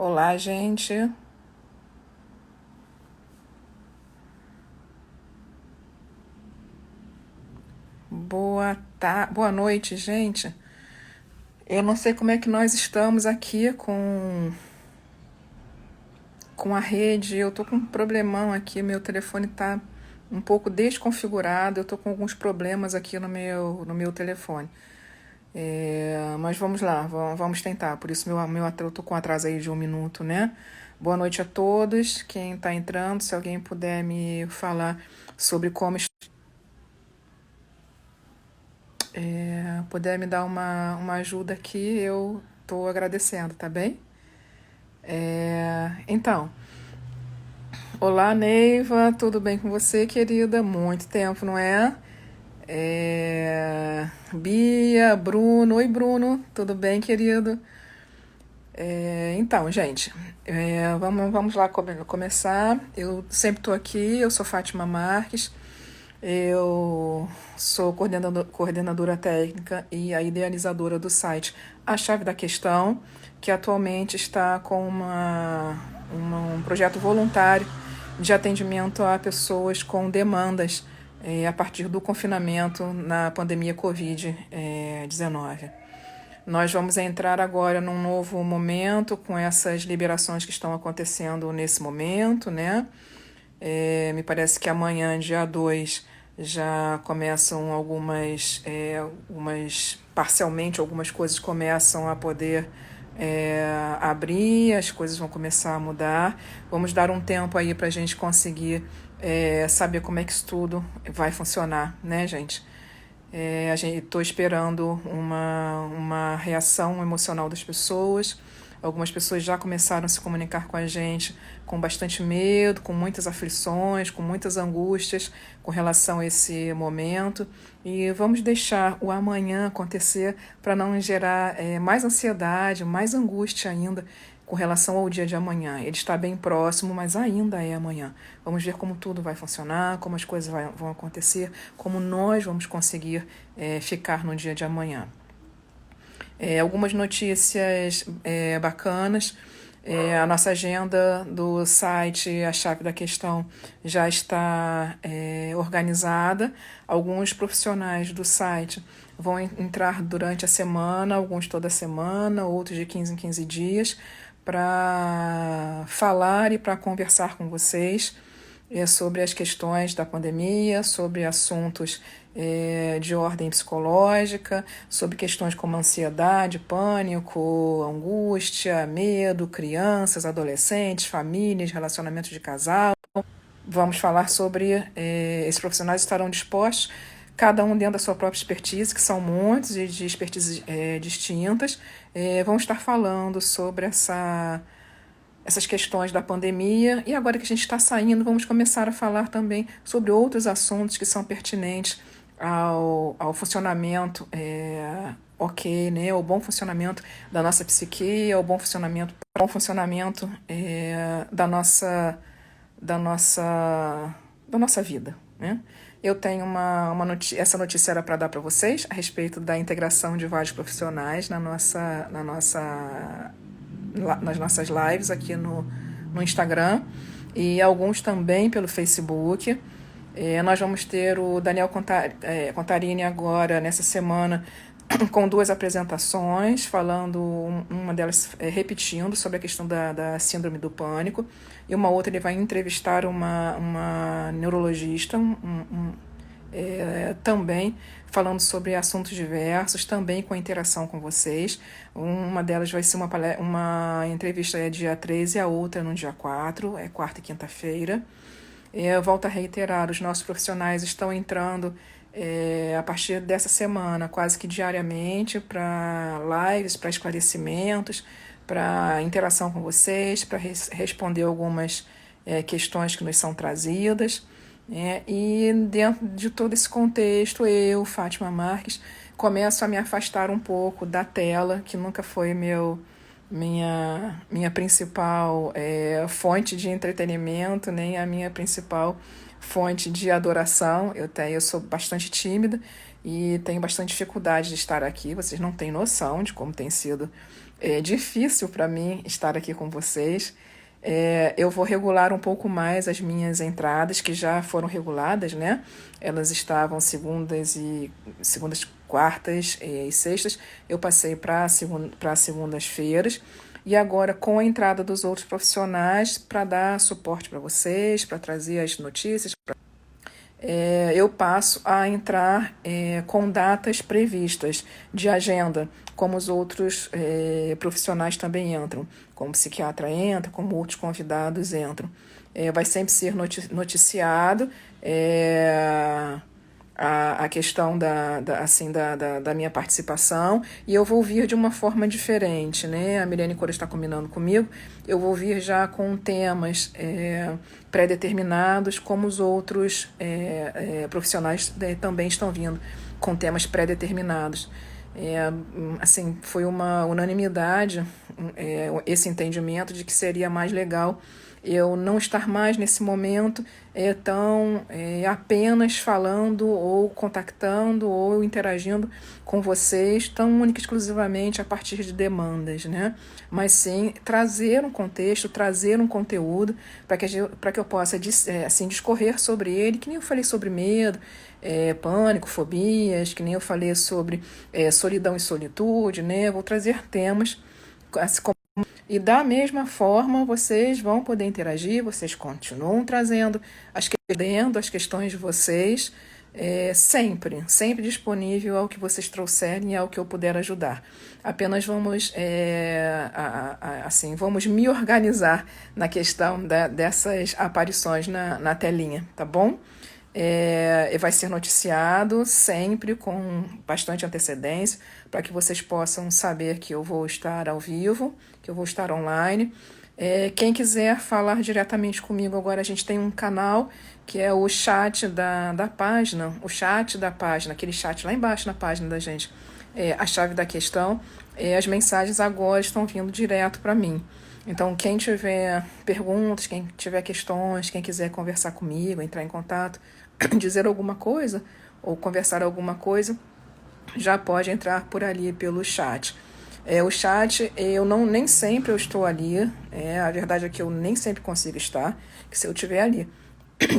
Olá, gente. Boa noite, gente. Eu não sei como é que nós estamos aqui com a rede. Eu tô com um problemão aqui. Meu telefone tá um pouco desconfigurado. Eu tô com alguns problemas aqui no meu telefone. Mas vamos lá, vamos tentar. Por isso, eu tô com atraso aí de 1 minuto, né? Boa noite a todos. Quem tá entrando, se alguém puder me falar sobre como puder me dar uma ajuda aqui, eu estou agradecendo, tá bem? Então, olá Neiva, tudo bem com você, querida? Muito tempo, não é? Bia, Bruno, oi Bruno, tudo bem, querido? Então, gente, vamos lá começar. Eu sempre estou aqui, eu sou Fátima Marques, eu sou coordenadora técnica e a idealizadora do site A Chave da Questão, que atualmente está com um projeto voluntário de atendimento a pessoas com demandas a partir do confinamento na pandemia Covid-19. Nós vamos entrar agora num novo momento com essas liberações que estão acontecendo nesse momento, né? Me parece que amanhã, dia 2, já começam parcialmente, algumas coisas começam a poder abrir, as coisas vão começar a mudar. Vamos dar um tempo aí para a gente conseguir saber como é que isso tudo vai funcionar, né, gente? Estou esperando uma reação emocional das pessoas. Algumas pessoas já começaram a se comunicar com a gente com bastante medo, com muitas aflições, com muitas angústias com relação a esse momento. E vamos deixar o amanhã acontecer para não gerar mais ansiedade, mais angústia ainda com relação ao dia de amanhã. Ele está bem próximo, mas ainda é amanhã. Vamos ver como tudo vai funcionar, como as coisas vão acontecer, como nós vamos conseguir ficar no dia de amanhã. Algumas notícias bacanas. A nossa agenda do site A Chave da Questão já está organizada. Alguns profissionais do site vão entrar durante a semana, alguns toda semana, outros de 15 em 15 dias, para falar e para conversar com vocês sobre as questões da pandemia, sobre assuntos de ordem psicológica, sobre questões como ansiedade, pânico, angústia, medo, crianças, adolescentes, famílias, relacionamentos de casal. Vamos falar sobre, esses profissionais estarão dispostos, cada um dentro da sua própria expertise, que são muitos e de expertises distintas, vão estar falando sobre essas questões da pandemia. E agora que a gente está saindo, vamos começar a falar também sobre outros assuntos que são pertinentes ao funcionamento ok, né, ao bom funcionamento da nossa psique, ao bom funcionamento da nossa, da nossa vida, né? Eu tenho essa notícia era para dar para vocês a respeito da integração de vários profissionais nas nossas lives aqui no Instagram e alguns também pelo Facebook. Nós vamos ter o Daniel Contarini agora, nessa semana, com 2 apresentações, falando, uma delas repetindo sobre a questão da síndrome do pânico, e uma outra ele vai entrevistar uma neurologista, também falando sobre assuntos diversos, também com a interação com vocês. Uma delas vai ser uma entrevista dia 13 e a outra no dia 4, quarta e quinta-feira. Eu volto a reiterar, os nossos profissionais estão entrando a partir dessa semana, quase que diariamente, para lives, para esclarecimentos, para interação com vocês, para responder algumas questões que nos são trazidas. E dentro de todo esse contexto, eu, Fátima Marques, começo a me afastar um pouco da tela, que nunca foi minha principal fonte de entretenimento, nem a minha principal fonte de adoração. Eu sou bastante tímida e tenho bastante dificuldade de estar aqui. Vocês não têm noção de como tem sido É difícil para mim estar aqui com vocês. Eu vou regular um pouco mais as minhas entradas, que já foram reguladas, né? Elas estavam segundas, quartas e sextas. Eu passei para segundas-feiras. E agora, com a entrada dos outros profissionais, para dar suporte para vocês, para trazer as notícias, eu passo a entrar com datas previstas de agenda, como os outros profissionais também entram, como psiquiatra entra, como outros convidados entram. Vai sempre ser noticiado a questão da minha participação, e eu vou vir de uma forma diferente, né? A Milene Cora está combinando comigo, eu vou vir já com temas pré-determinados, como os outros profissionais também estão vindo com temas pré-determinados. Assim, foi uma unanimidade esse entendimento de que seria mais legal eu não estar mais nesse momento tão apenas falando ou contactando ou interagindo com vocês tão única e exclusivamente a partir de demandas, né? Mas sim trazer um contexto, trazer um conteúdo para que eu possa assim, discorrer sobre ele, que nem eu falei sobre medo, pânico, fobias, que nem eu falei sobre solidão e solitude, né? Eu vou trazer temas assim, e da mesma forma, vocês vão poder interagir, vocês continuam trazendo as questões de vocês, sempre disponível ao que vocês trouxerem e ao que eu puder ajudar. Apenas vamos, assim, vamos me organizar na questão dessas aparições na telinha, tá bom? Vai ser noticiado sempre com bastante antecedência, para que vocês possam saber que eu vou estar ao vivo, que eu vou estar online. Quem quiser falar diretamente comigo, agora a gente tem um canal que é o chat da página, aquele chat lá embaixo na página da gente, a chave da questão. As mensagens agora estão vindo direto para mim. Então, quem tiver perguntas, quem tiver questões, quem quiser conversar comigo, entrar em contato, dizer alguma coisa ou conversar alguma coisa, já pode entrar por ali pelo chat. O chat, nem sempre eu estou ali, a verdade é que eu nem sempre consigo estar, que se eu estiver ali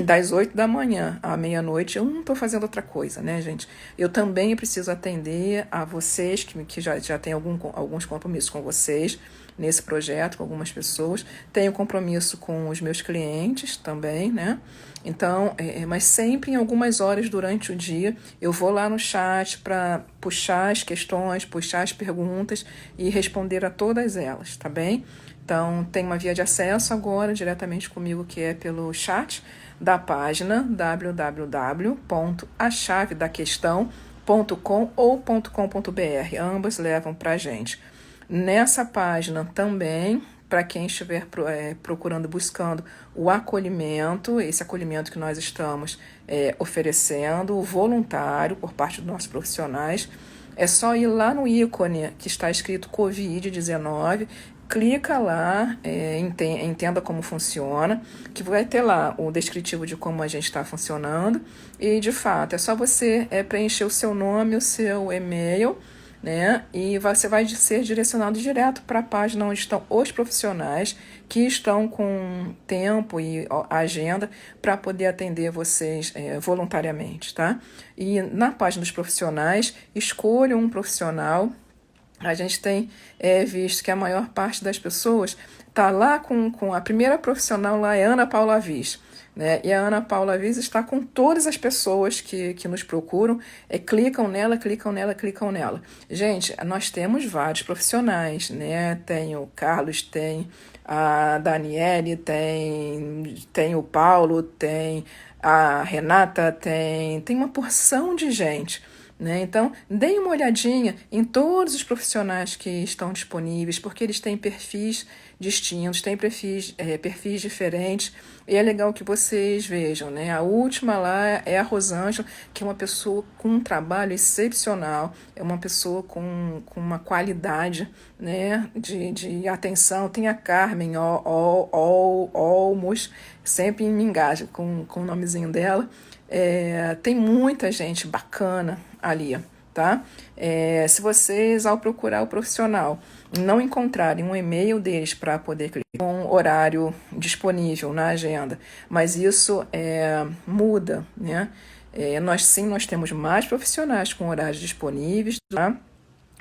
das 8 da manhã à meia-noite, eu não estou fazendo outra coisa, né, gente? Eu também preciso atender a vocês, que já tem alguns compromissos com vocês nesse projeto, com algumas pessoas. Tenho compromisso com os meus clientes também, né? Então, mas sempre em algumas horas durante o dia, eu vou lá no chat para puxar as questões, puxar as perguntas e responder a todas elas, tá bem? Então, tem uma via de acesso agora diretamente comigo, que é pelo chat da página www.achavedaquestão.com ou .com.br. Ambas levam para a gente. Nessa página também, para quem estiver procurando, buscando o acolhimento, esse acolhimento que nós estamos oferecendo, voluntário por parte dos nossos profissionais, é só ir lá no ícone que está escrito Covid-19, clica lá, entenda como funciona, que vai ter lá o descritivo de como a gente está funcionando, e de fato é só você preencher o seu nome, o seu e-mail, né? E você vai ser direcionado direto para a página onde estão os profissionais que estão com tempo e agenda para poder atender vocês voluntariamente, tá? E na página dos profissionais, escolha um profissional. A gente tem visto que a maior parte das pessoas está lá com a primeira profissional lá, é Ana Paula Viz, né? E a Ana Paula Viz está com todas as pessoas que nos procuram, clicam nela. Gente, nós temos vários profissionais, né? Tem o Carlos, tem a Daniele, tem o Paulo, tem a Renata, tem uma porção de gente, né? Então, deem uma olhadinha em todos os profissionais que estão disponíveis, porque eles têm perfis distintos, têm perfis diferentes, e é legal que vocês vejam, né? A última lá é a Rosângela, que é uma pessoa com um trabalho excepcional, é uma pessoa com uma qualidade, né, de atenção. Tem a Carmen Olmos, sempre me engaja com o nomezinho dela. Tem muita gente bacana ali, tá? Se vocês, ao procurar o profissional, não encontrarem um e-mail deles para poder clicar um horário disponível na agenda, mas isso muda, né? Nós temos mais profissionais com horários disponíveis, tá?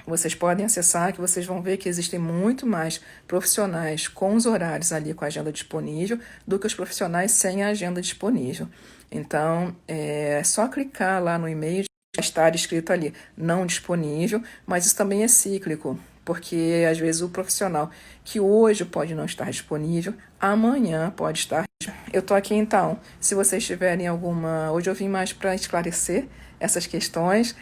Vocês podem acessar que vocês vão ver que existem muito mais profissionais com os horários ali com a agenda disponível do que os profissionais sem a agenda disponível. Então, é só clicar lá no e-mail, estar escrito ali, não disponível, mas isso também é cíclico, porque às vezes o profissional que hoje pode não estar disponível, amanhã pode estar. Eu estou aqui então, se vocês tiverem alguma... Hoje eu vim mais para esclarecer essas questões,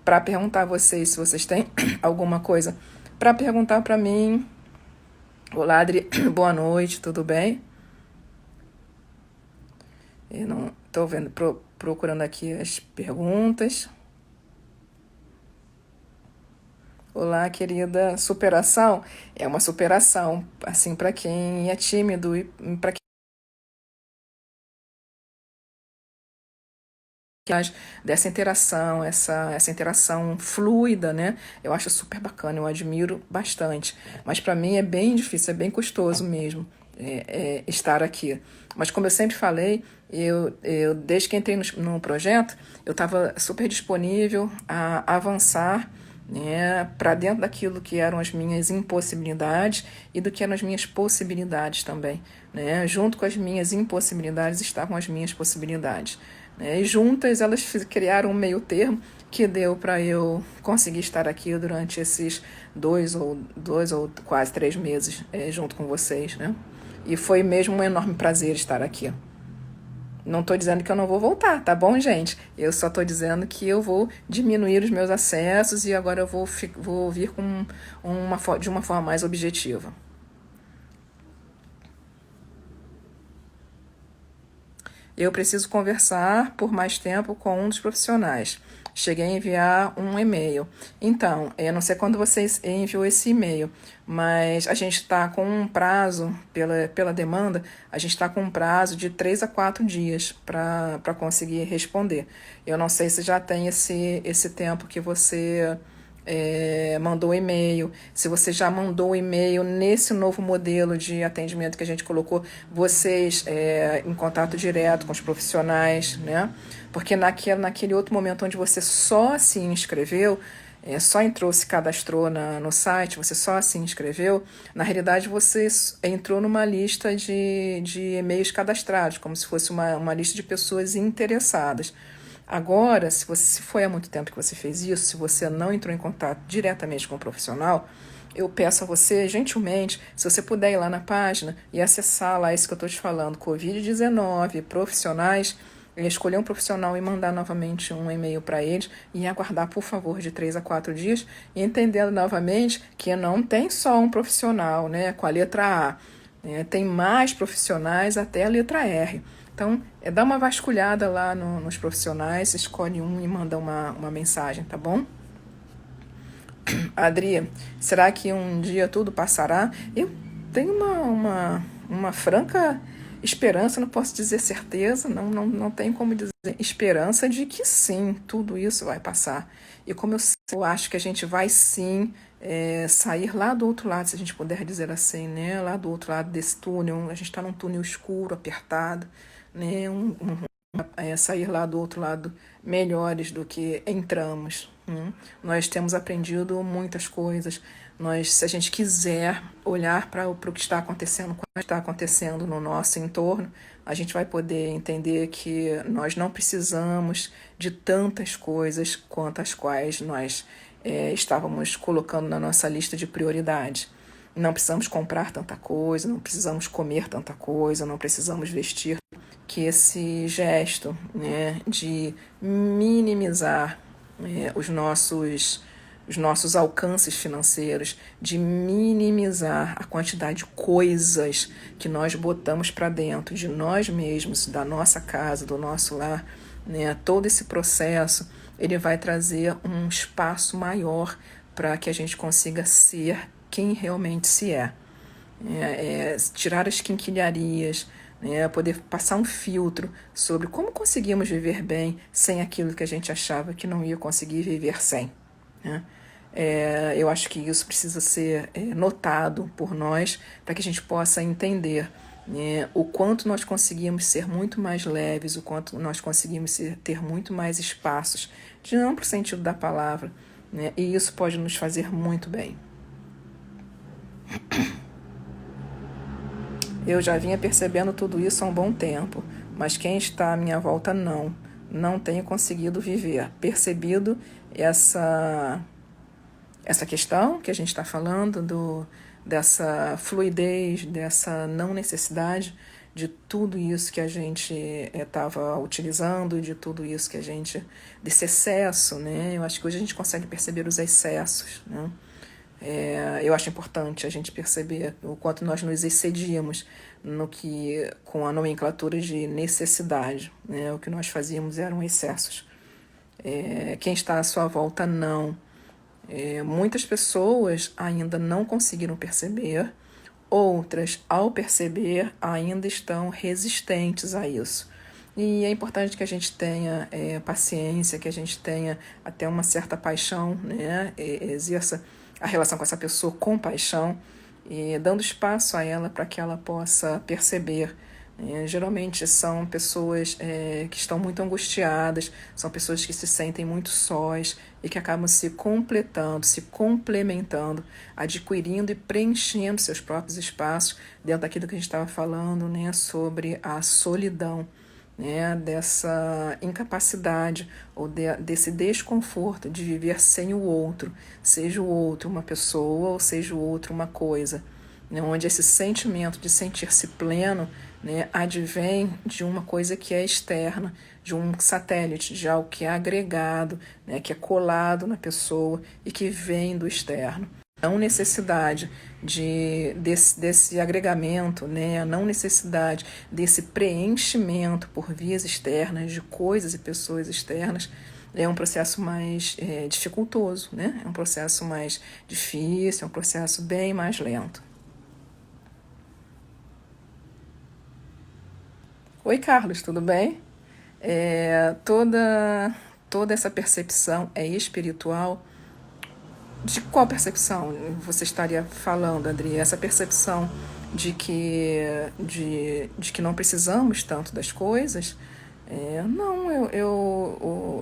para perguntar a vocês se vocês têm alguma coisa para perguntar para mim. Olá, Adri, boa noite, tudo bem? Eu não estou vendo, procurando aqui as perguntas. Olá, querida. Superação é uma superação, assim, para quem é tímido e para quem dessa interação, essa interação fluida, né? Eu acho super bacana, eu admiro bastante. Mas para mim é bem difícil, é bem custoso mesmo estar aqui. Mas como eu sempre falei, eu desde que entrei no projeto, eu estava super disponível a avançar, né, para dentro daquilo que eram as minhas impossibilidades e do que eram as minhas possibilidades também, né? Junto com as minhas impossibilidades estavam as minhas possibilidades, né? E juntas elas criaram um meio termo que deu para eu conseguir estar aqui durante esses dois ou quase 3 meses junto com vocês, né? E foi mesmo um enorme prazer estar aqui. Não estou dizendo que eu não vou voltar, tá bom, gente? Eu só estou dizendo que eu vou diminuir os meus acessos e agora eu vou vir de uma forma mais objetiva. Eu preciso conversar por mais tempo com um dos profissionais. Cheguei a enviar um e-mail. Então, eu não sei quando vocês enviou esse e-mail, mas a gente está com um prazo, pela demanda, a gente está com um prazo de 3 a 4 dias para conseguir responder. Eu não sei se já tem esse tempo que você mandou e-mail, se você já mandou e-mail nesse novo modelo de atendimento que a gente colocou, vocês em contato direto com os profissionais, né? Porque naquele outro momento onde você só se inscreveu, só entrou, se cadastrou no site, você só se inscreveu, na realidade você entrou numa lista de e-mails cadastrados, como se fosse uma lista de pessoas interessadas. Agora, se foi há muito tempo que você fez isso, se você não entrou em contato diretamente com o profissional, eu peço a você, gentilmente, se você puder ir lá na página e acessar lá isso que eu estou te falando, Covid-19, profissionais, escolher um profissional e mandar novamente um e-mail para eles e aguardar, por favor, de 3 a 4 dias, entendendo novamente que não tem só um profissional, né, com a letra A, né, tem mais profissionais até a letra R. Então, dá uma vasculhada lá nos profissionais, escolhe um e manda uma mensagem, tá bom? Adri, será que um dia tudo passará? Eu tenho uma franca esperança, não posso dizer certeza, não tenho como dizer esperança de que sim, tudo isso vai passar. E como eu acho que a gente vai sim sair lá do outro lado, se a gente puder dizer assim, né? Lá do outro lado desse túnel, a gente está num túnel escuro, apertado, né? Sair lá do outro lado melhores do que entramos. Nós temos aprendido muitas coisas. Se a gente quiser olhar para o que está acontecendo, quando está acontecendo no nosso entorno, a gente vai poder entender que nós não precisamos de tantas coisas quanto as quais nós estávamos colocando na nossa lista de prioridades. Não precisamos comprar tanta coisa, não precisamos comer tanta coisa, não precisamos vestir. Que esse gesto, né, de minimizar os nossos alcances financeiros, de minimizar a quantidade de coisas que nós botamos para dentro de nós mesmos, da nossa casa, do nosso lar, né, todo esse processo, ele vai trazer um espaço maior para que a gente consiga ser quem realmente se é. Tirar as quinquilharias, né? Poder passar um filtro sobre como conseguimos viver bem sem aquilo que a gente achava que não ia conseguir viver sem, né? Eu acho que isso precisa ser notado por nós para que a gente possa entender, né, o quanto nós conseguimos ser muito mais leves, o quanto nós conseguimos ter muito mais espaços, de amplo sentido da palavra, né, e isso pode nos fazer muito bem. Eu já vinha percebendo tudo isso há um bom tempo, mas quem está à minha volta não tenho conseguido viver, percebido essa questão que a gente está falando, dessa fluidez, dessa não necessidade de tudo isso que a gente estava utilizando, de tudo isso que a gente, desse excesso, né? Eu acho que hoje a gente consegue perceber os excessos, né? Eu acho importante a gente perceber o quanto nós nos excedíamos no que, com a nomenclatura de necessidade, né? O que nós fazíamos eram excessos. Quem está à sua volta não. Muitas pessoas ainda não conseguiram perceber, outras, ao perceber, ainda estão resistentes a isso. E é importante que a gente tenha paciência, que a gente tenha até uma certa paixão, né? Exerça a relação com essa pessoa com paixão, dando espaço a ela para que ela possa perceber. Geralmente são pessoas que estão muito angustiadas, são pessoas que se sentem muito sós e que acabam se completando, se complementando, adquirindo e preenchendo seus próprios espaços dentro daquilo que a gente estava falando, né, sobre a solidão, né, dessa incapacidade ou desse desconforto de viver sem o outro, seja o outro uma pessoa ou seja o outro uma coisa, né, onde esse sentimento de sentir-se pleno, né, advém de uma coisa que é externa, de um satélite, de algo que é agregado, né, que é colado na pessoa e que vem do externo. Não necessidade desse agregamento, né, a não necessidade desse preenchimento por vias externas, de coisas e pessoas externas, é um processo mais dificultoso, né? É um processo mais difícil, é um processo bem mais lento. Oi, Carlos, tudo bem? Toda essa percepção é espiritual. De qual percepção você estaria falando, Adri? Essa percepção de que não precisamos tanto das coisas? Não,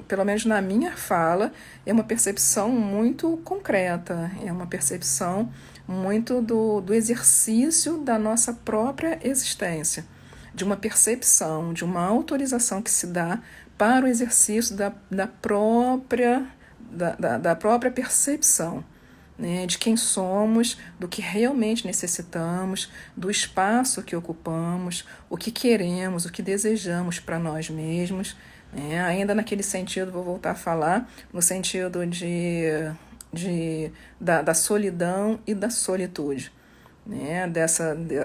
pelo menos na minha fala, é uma percepção muito concreta, é uma percepção muito do exercício da nossa própria existência, de uma percepção, de uma autorização que se dá para o exercício da própria percepção, né, de quem somos, do que realmente necessitamos, do espaço que ocupamos, o que queremos, o que desejamos para nós mesmos. Né? Ainda naquele sentido, vou voltar a falar, no sentido da solidão e da solitude. Né?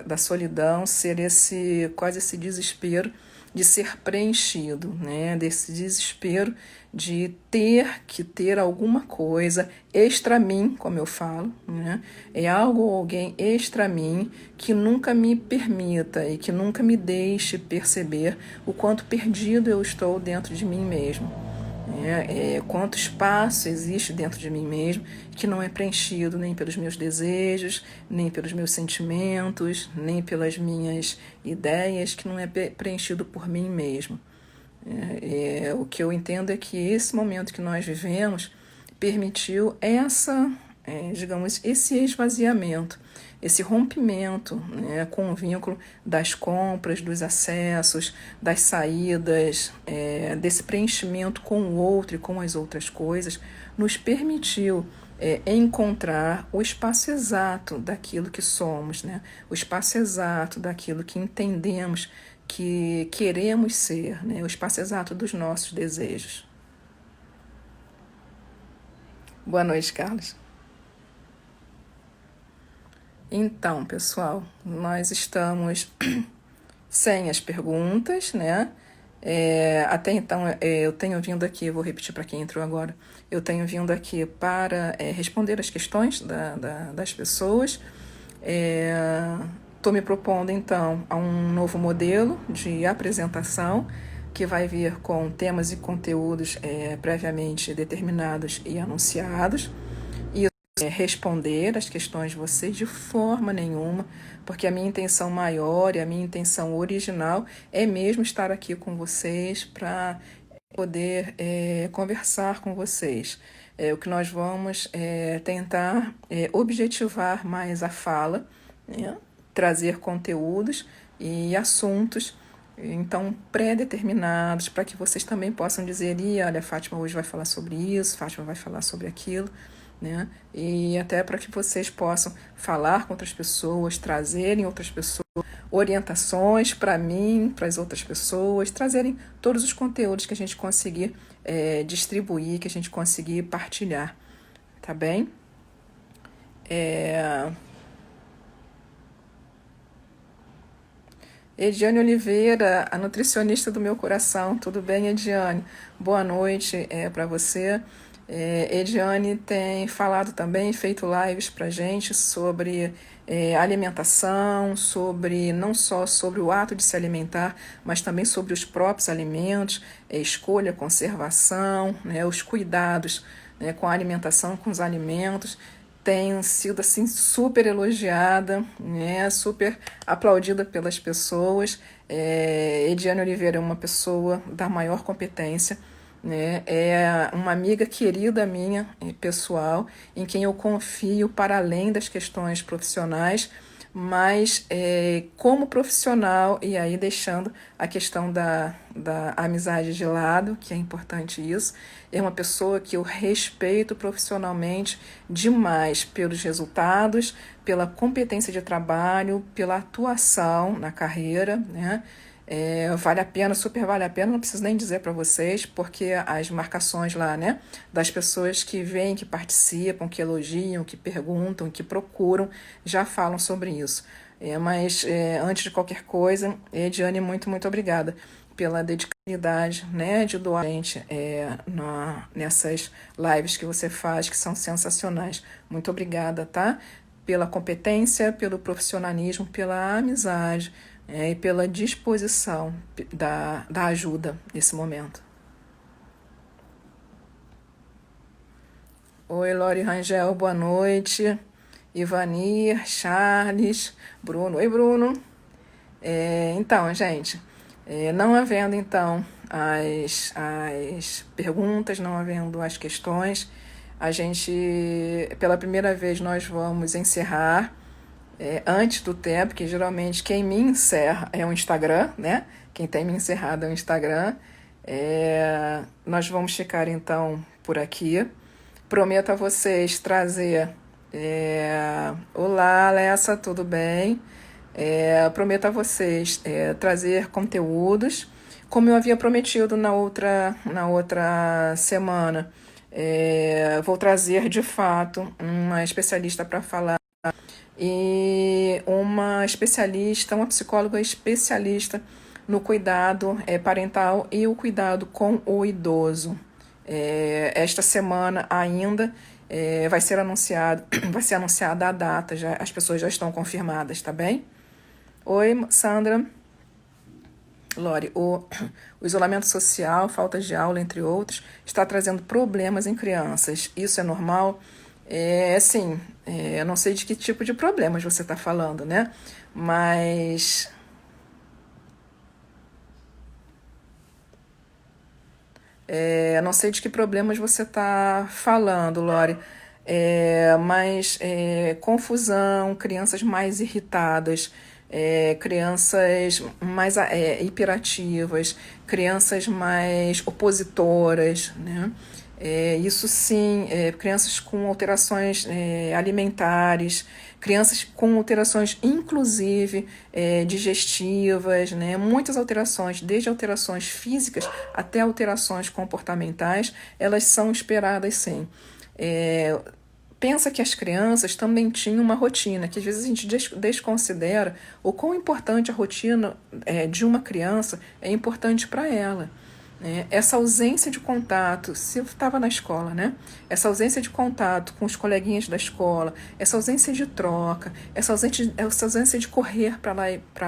Da solidão ser quase esse desespero de ser preenchido, né? Desse desespero de ter alguma coisa extra mim, como eu falo, né? É algo ou alguém extra mim que nunca me permita e que nunca me deixe perceber o quanto perdido eu estou dentro de mim mesmo. Quanto espaço existe dentro de mim mesmo que não é preenchido nem pelos meus desejos, nem pelos meus sentimentos, nem pelas minhas ideias, que não é preenchido por mim mesmo. O que eu entendo é que esse momento que nós vivemos permitiu digamos, esse esvaziamento, esse rompimento, né, com o vínculo das compras, dos acessos, das saídas, desse preenchimento com o outro e com as outras coisas, nos permitiu encontrar o espaço exato daquilo que somos, né, o espaço exato daquilo que entendemos que queremos ser, né, o espaço exato dos nossos desejos. Boa noite, Carlos. Então, pessoal, nós estamos sem as perguntas, né? Até então, eu tenho vindo aqui, vou repetir para quem entrou agora, eu tenho vindo aqui para responder as questões das pessoas, estou me propondo, então, a um novo modelo de apresentação que vai vir com temas e conteúdos previamente determinados e anunciados. E responder as questões de vocês de forma nenhuma, porque a minha intenção maior e a minha intenção original é mesmo estar aqui com vocês para poder conversar com vocês. O que nós vamos tentar objetivar mais a fala, né? Trazer conteúdos e assuntos, então, pré-determinados, para que vocês também possam dizer, olha, a Fátima hoje vai falar sobre isso, Fátima vai falar sobre aquilo, né? E até para que vocês possam falar com outras pessoas, trazerem outras pessoas, orientações para mim, para as outras pessoas, trazerem todos os conteúdos que a gente conseguir distribuir, que a gente conseguir partilhar, tá bem? Ediane Oliveira, a nutricionista do meu coração. Tudo bem, Ediane? Boa noite para você. Ediane tem falado também, feito lives para gente sobre alimentação, sobre não só sobre o ato de se alimentar, mas também sobre os próprios alimentos, escolha, conservação, né, os cuidados, né, com a alimentação, com os alimentos. Tem sido assim super elogiada, né, super aplaudida pelas pessoas. Ediane Oliveira é uma pessoa da maior competência, né, é uma amiga querida minha, pessoal, em quem eu confio para além das questões profissionais, mas como profissional, e aí deixando a questão da amizade de lado, que é importante isso, é uma pessoa que eu respeito profissionalmente demais pelos resultados, pela competência de trabalho, pela atuação na carreira, né? Vale a pena, super vale a pena, não preciso nem dizer para vocês, porque as marcações lá, né, das pessoas que vêm, que participam, que elogiam, que perguntam, que procuram, já falam sobre isso. Mas antes de qualquer coisa, Ediane, muito, muito obrigada pela dedicabilidade, né, de doar a gente nessas lives que você faz, que são sensacionais. Muito obrigada, tá? Pela competência, pelo profissionalismo, pela amizade, e pela disposição da ajuda nesse momento. Oi, Lori Rangel, boa noite. Ivanir, Charles, Bruno. Oi, Bruno. Então, gente, não havendo, então, as perguntas, não havendo as questões, a gente, pela primeira vez, nós vamos encerrar antes do tempo, que geralmente quem me encerra é o Instagram, né? Quem tem me encerrado é o Instagram. Nós vamos ficar, então, por aqui. Prometo a vocês trazer... Olá, Alessa, tudo bem? Prometo a vocês trazer conteúdos, como eu havia prometido na outra semana. Vou trazer, de fato, uma especialista para falar e uma psicóloga especialista no cuidado parental e o cuidado com o idoso. Esta semana ainda vai ser anunciada a data, as pessoas já estão confirmadas, tá bem? Oi, Sandra. Lori, o isolamento social, falta de aula, entre outros, está trazendo problemas em crianças. Isso é normal? Sim, eu não sei de que tipo de problemas você está falando, né? Mas... eu não sei de que problemas você está falando, Lori. Mas confusão, crianças mais irritadas, crianças mais hiperativas, crianças mais opositoras, né? Isso sim, crianças com alterações alimentares, crianças com alterações inclusive digestivas, né? Muitas alterações, desde alterações físicas até alterações comportamentais, elas são esperadas sim. Pensa que as crianças também tinham uma rotina, que às vezes a gente desconsidera o quão importante a rotina de uma criança é importante para ela. né? Essa ausência de contato, se eu estava na escola, né? Essa ausência de contato com os coleguinhas da escola, essa ausência de troca, essa ausência de correr para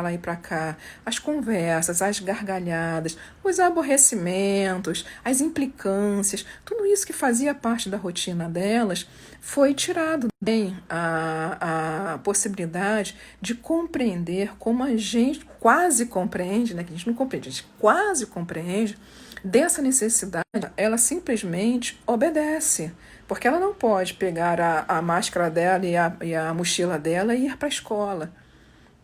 lá e para cá, as conversas, as gargalhadas, os aborrecimentos, as implicâncias, tudo isso que fazia parte da rotina delas, foi tirado bem a possibilidade de compreender como a gente quase compreende, né? Que a gente não compreende, a gente quase compreende dessa necessidade, ela simplesmente obedece. Porque ela não pode pegar a máscara dela e a mochila dela e ir para a escola.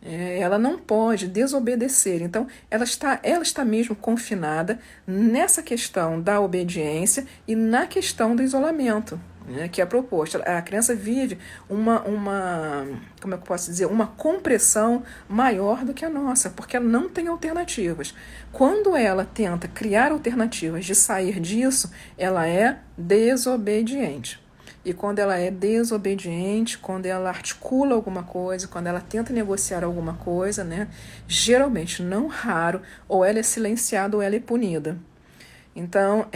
Ela não pode desobedecer. Então, ela está mesmo confinada nessa questão da obediência e na questão do isolamento, né, que é proposto. A criança vive como é que eu posso dizer, uma compressão maior do que a nossa, porque ela não tem alternativas. Quando ela tenta criar alternativas de sair disso, ela é desobediente. E quando ela é desobediente, quando ela articula alguma coisa, quando ela tenta negociar alguma coisa, né, geralmente, não raro, ou ela é silenciada ou ela é punida. Então,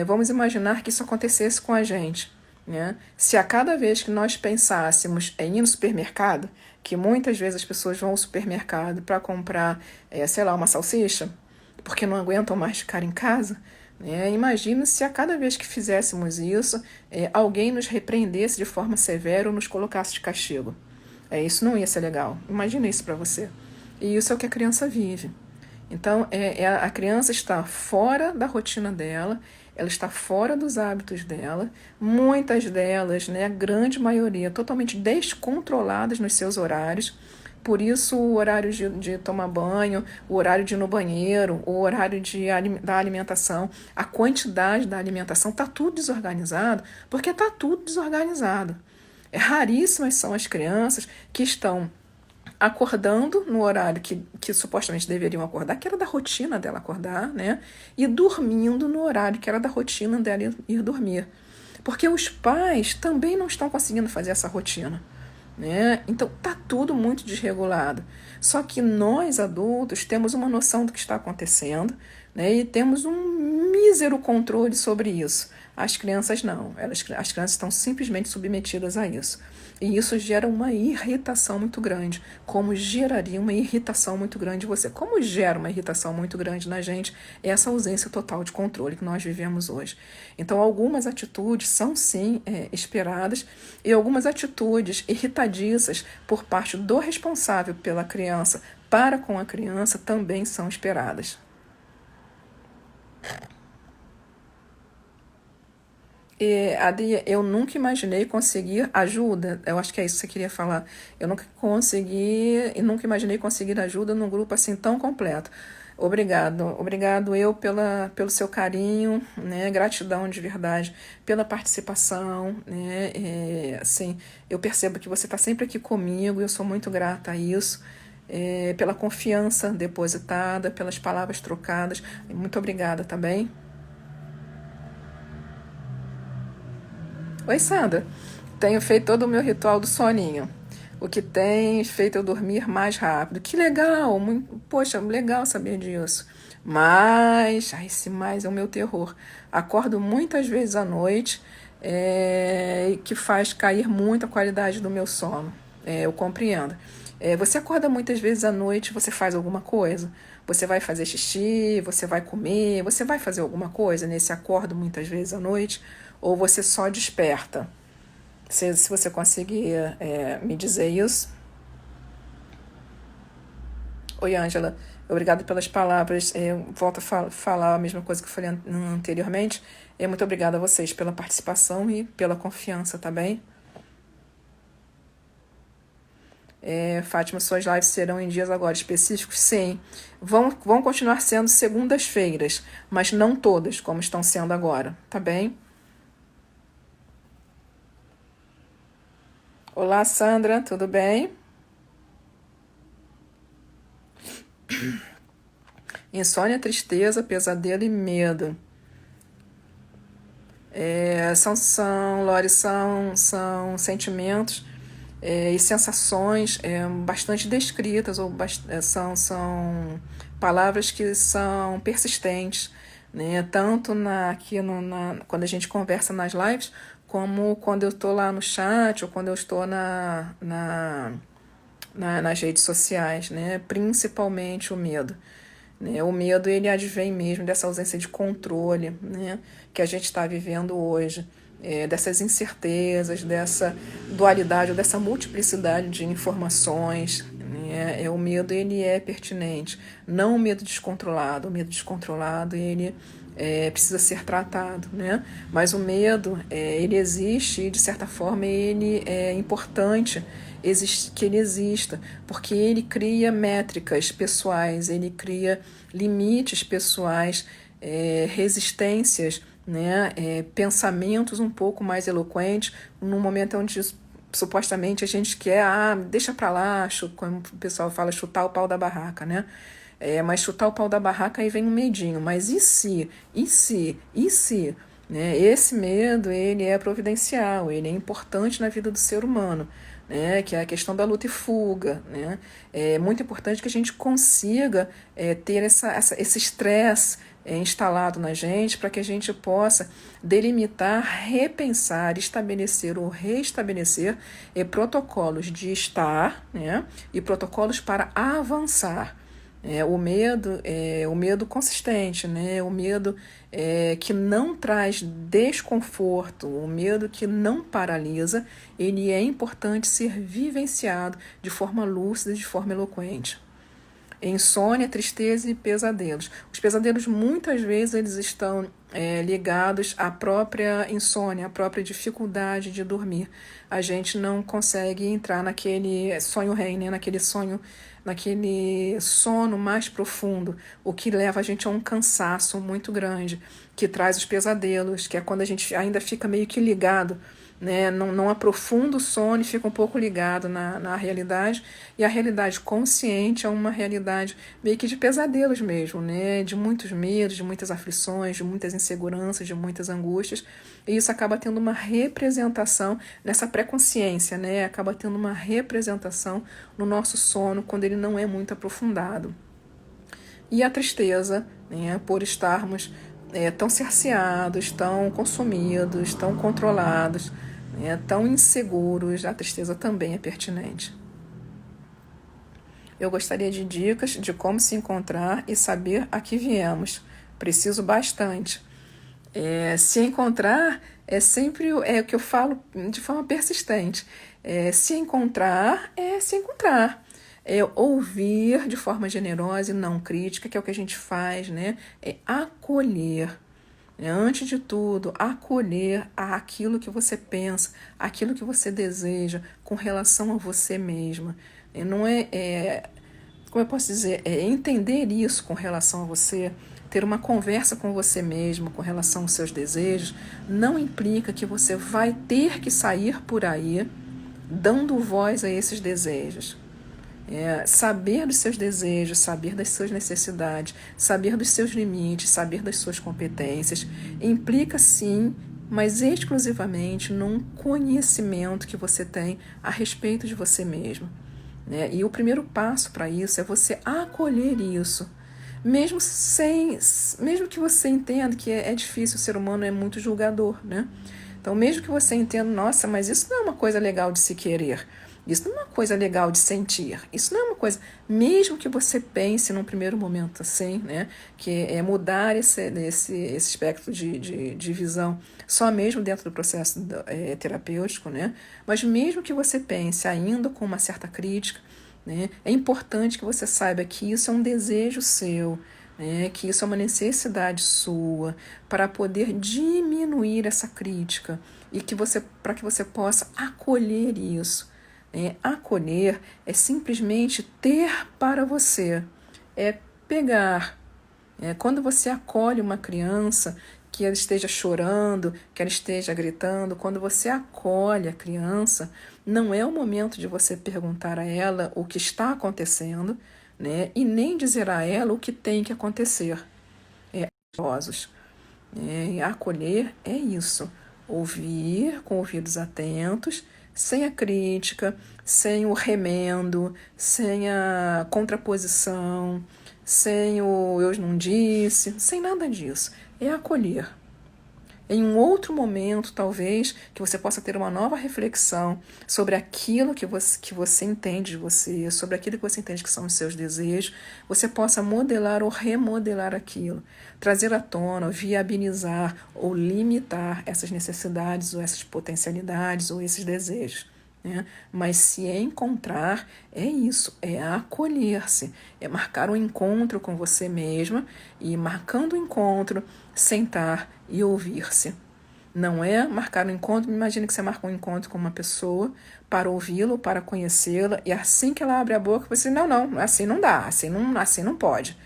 vamos imaginar que isso acontecesse com a gente, né? Se a cada vez que nós pensássemos em ir no supermercado, que muitas vezes as pessoas vão ao supermercado para comprar, sei lá, uma salsicha, porque não aguentam mais ficar em casa, imagina se a cada vez que fizéssemos isso, alguém nos repreendesse de forma severa ou nos colocasse de castigo. Isso não ia ser legal. Imagina isso para você. E isso é o que a criança vive. Então, a criança está fora da rotina dela, ela está fora dos hábitos dela, muitas delas, né, a grande maioria, totalmente descontroladas nos seus horários. Por isso, o horário de tomar banho, o horário de ir no banheiro, o horário da alimentação, a quantidade da alimentação, está tudo desorganizado, porque está tudo desorganizado. Raríssimas são as crianças que estão acordando no horário que supostamente deveriam acordar, que era da rotina dela acordar, né? E dormindo no horário que era da rotina dela ir dormir. Porque os pais também não estão conseguindo fazer essa rotina, né? Então tá tudo muito desregulado. Só que nós adultos temos uma noção do que está acontecendo, né? E temos um mísero controle sobre isso. As crianças não, as crianças estão simplesmente submetidas a isso. E isso gera uma irritação muito grande, como geraria uma irritação muito grande em você. Como gera uma irritação muito grande na gente essa ausência total de controle que nós vivemos hoje. Então, algumas atitudes são, sim, esperadas, e algumas atitudes irritadiças por parte do responsável pela criança para com a criança também são esperadas. Adi, eu nunca imaginei conseguir ajuda. Eu acho que é isso que você queria falar. Eu nunca imaginei conseguir ajuda num grupo assim tão completo. Obrigado pelo seu carinho, né? Gratidão de verdade pela participação, né? Assim, eu percebo que você está sempre aqui comigo, eu sou muito grata a isso. Pela confiança depositada, pelas palavras trocadas. Muito obrigada, tá bem? Oi, Sandra. Tenho feito todo o meu ritual do soninho, o que tem feito eu dormir mais rápido. Que legal! Poxa, legal saber disso. Mas, esse mais é o meu terror. Acordo muitas vezes à noite, que faz cair muito a qualidade do meu sono. Eu compreendo. Você acorda muitas vezes à noite, você faz alguma coisa? Você vai fazer xixi, você vai comer, você vai fazer alguma coisa nesse acordo muitas vezes à noite? Ou você só desperta? Se você conseguir me dizer isso. Oi, Ângela. Obrigada pelas palavras. Eu volto a falar a mesma coisa que eu falei anteriormente. Muito obrigada a vocês pela participação e pela confiança, tá bem? Fátima, suas lives serão em dias agora específicos? Sim. Vão continuar sendo segundas-feiras, mas não todas, como estão sendo agora, tá bem? Olá, Sandra, tudo bem? Insônia, tristeza, pesadelo e medo. Lore, são sentimentos e sensações bastante descritas, ou são palavras que são persistentes, né? Tanto quando a gente conversa nas lives, como quando eu estou lá no chat ou quando eu estou nas redes sociais, né? Principalmente o medo. Né? O medo, ele advém mesmo dessa ausência de controle, né? Que a gente está vivendo hoje, dessas incertezas, dessa dualidade ou dessa multiplicidade de informações. Né? O medo, ele é pertinente, não o medo descontrolado. O medo descontrolado, ele precisa ser tratado, né? Mas o medo, ele existe e, de certa forma, ele é importante que ele exista, porque ele cria métricas pessoais, ele cria limites pessoais, resistências, né? Pensamentos um pouco mais eloquentes, no momento onde supostamente a gente quer, deixa pra lá, como o pessoal fala, chutar o pau da barraca, né? Mas chutar o pau da barraca aí vem um medinho. Mas e se? E se? E se? Né? Esse medo, ele é providencial, ele é importante na vida do ser humano, né? Que é a questão da luta e fuga. Né? É muito importante que a gente consiga ter esse estresse instalado na gente para que a gente possa delimitar, repensar, estabelecer ou restabelecer protocolos de estar, né? E protocolos para avançar. O medo consistente, né? O medo que não traz desconforto, o medo que não paralisa, ele é importante ser vivenciado de forma lúcida, de forma eloquente. Insônia, tristeza e pesadelos. Os pesadelos, muitas vezes, eles estão ligados à própria insônia, à própria dificuldade de dormir. A gente não consegue entrar naquele sonho REM, né? Naquele sono mais profundo, o que leva a gente a um cansaço muito grande, que traz os pesadelos, que é quando a gente ainda fica meio que ligado, né? Não aprofunda o sono e fica um pouco ligado na realidade, e a realidade consciente é uma realidade meio que de pesadelos mesmo, né? De muitos medos, de muitas aflições, de muitas inseguranças, de muitas angústias, e isso acaba tendo uma representação nessa pré-consciência, né? Acaba tendo uma representação no nosso sono quando ele não é muito aprofundado. E a tristeza, né? Por estarmos tão cerceados, tão consumidos, tão controlados, tão inseguros, a tristeza também é pertinente. Eu gostaria de dicas de como se encontrar e saber a que viemos. Preciso bastante. Se encontrar é sempre o que eu falo de forma persistente. Se encontrar é se encontrar. É ouvir de forma generosa e não crítica, que é o que a gente faz, né? É acolher. Antes de tudo, acolher aquilo que você pensa, aquilo que você deseja com relação a você mesma. Não como eu posso dizer, entender isso com relação a você, ter uma conversa com você mesmo com relação aos seus desejos, não implica que você vai ter que sair por aí dando voz a esses desejos. Saber dos seus desejos, saber das suas necessidades, saber dos seus limites, saber das suas competências, implica sim, mas exclusivamente num conhecimento que você tem a respeito de você mesmo. E o primeiro passo para isso é você acolher isso, mesmo que você entenda que é difícil, o ser humano é muito julgador, né? Então, mesmo que você entenda, nossa, mas isso não é uma coisa legal de se querer, isso não é uma coisa legal de sentir, isso não é uma coisa, mesmo que você pense num primeiro momento assim, né, que é mudar esse espectro de visão, só mesmo dentro do processo terapêutico, né, mas mesmo que você pense ainda com uma certa crítica, né, é importante que você saiba que isso é um desejo seu, que isso é uma necessidade sua para poder diminuir essa crítica e para que você possa acolher isso. Acolher é simplesmente ter para você, é pegar. Quando você acolhe uma criança, que ela esteja chorando, que ela esteja gritando, quando você acolhe a criança, não é o momento de você perguntar a ela o que está acontecendo, né? E nem dizer a ela o que tem que acontecer. Acolher é isso, ouvir com ouvidos atentos, sem a crítica, sem o remendo, sem a contraposição, sem o eu não disse, sem nada disso. é acolher. Em um outro momento, talvez, que você possa ter uma nova reflexão sobre aquilo que você entende de você, sobre aquilo que você entende que são os seus desejos, você possa modelar ou remodelar aquilo, trazer à tona, viabilizar ou limitar essas necessidades ou essas potencialidades ou esses desejos. Né? Mas se encontrar, é isso, é acolher-se, é marcar um encontro com você mesma e, marcando o encontro, sentar e ouvir-se. Não é marcar um encontro, imagine que você marca um encontro com uma pessoa para ouvi-lo, para conhecê-la, e assim que ela abre a boca, você diz, não, assim não dá, assim não pode.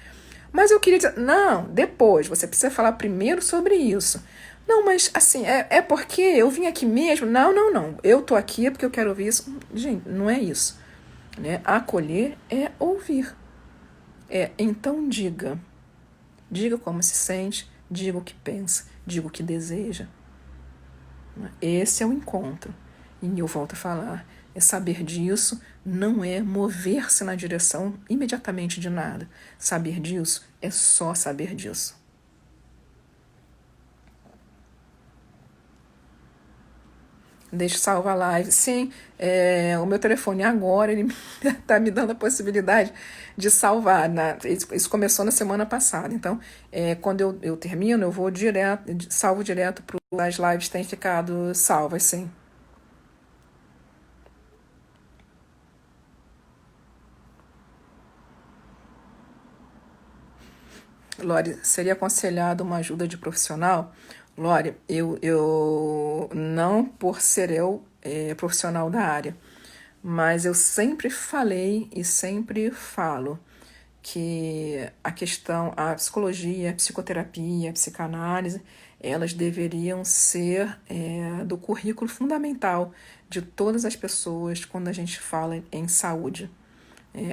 Mas eu queria dizer, não, depois, você precisa falar primeiro sobre isso. Não, mas assim, é porque eu vim aqui mesmo. Não, eu tô aqui porque eu quero ouvir isso. Gente, não é isso. Né? Acolher é ouvir. Então diga. Diga como se sente, diga o que pensa, diga o que deseja. Esse é o encontro. E eu volto a falar, saber disso não é mover-se na direção imediatamente de nada. Saber disso é só saber disso. Deixa eu salvar a live. Sim, o meu telefone agora, ele está me dando a possibilidade de salvar. Isso começou na semana passada. Então, quando eu termino, eu vou salvo direto para as lives têm ficado salvas, sim. Lore, seria aconselhado uma ajuda de profissional? Lore, eu não por ser eu profissional da área, mas eu sempre falei e sempre falo que a psicologia, a psicoterapia, a psicanálise, elas deveriam ser do currículo fundamental de todas as pessoas quando a gente fala em saúde.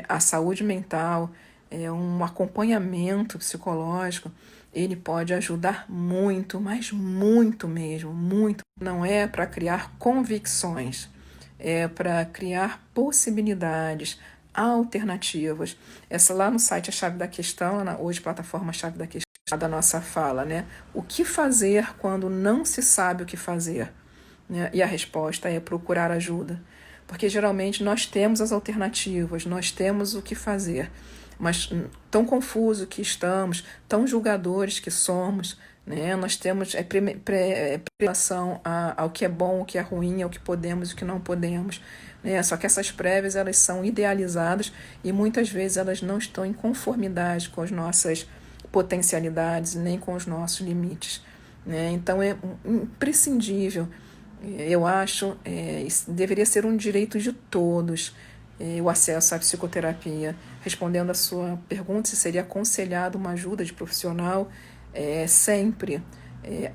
A saúde mental, um acompanhamento psicológico, ele pode ajudar muito, mas muito mesmo, muito. Não é para criar convicções, é para criar possibilidades, alternativas. Essa lá no site A Chave da Questão, hoje plataforma A Chave da Questão, da nossa fala, né? O que fazer quando não se sabe o que fazer? Né? E a resposta é procurar ajuda. Porque geralmente nós temos as alternativas, nós temos o que fazer, mas tão confuso que estamos, tão julgadores que somos, né? Nós temos relação ao que é bom, o que é ruim, ao que podemos e o que não podemos. Né? Só que essas prévias, elas são idealizadas e muitas vezes elas não estão em conformidade com as nossas potencialidades, nem com os nossos limites. Né? Então é imprescindível, eu acho, deveria ser um direito de todos, o acesso à psicoterapia. Respondendo a sua pergunta, se seria aconselhado uma ajuda de profissional, sempre.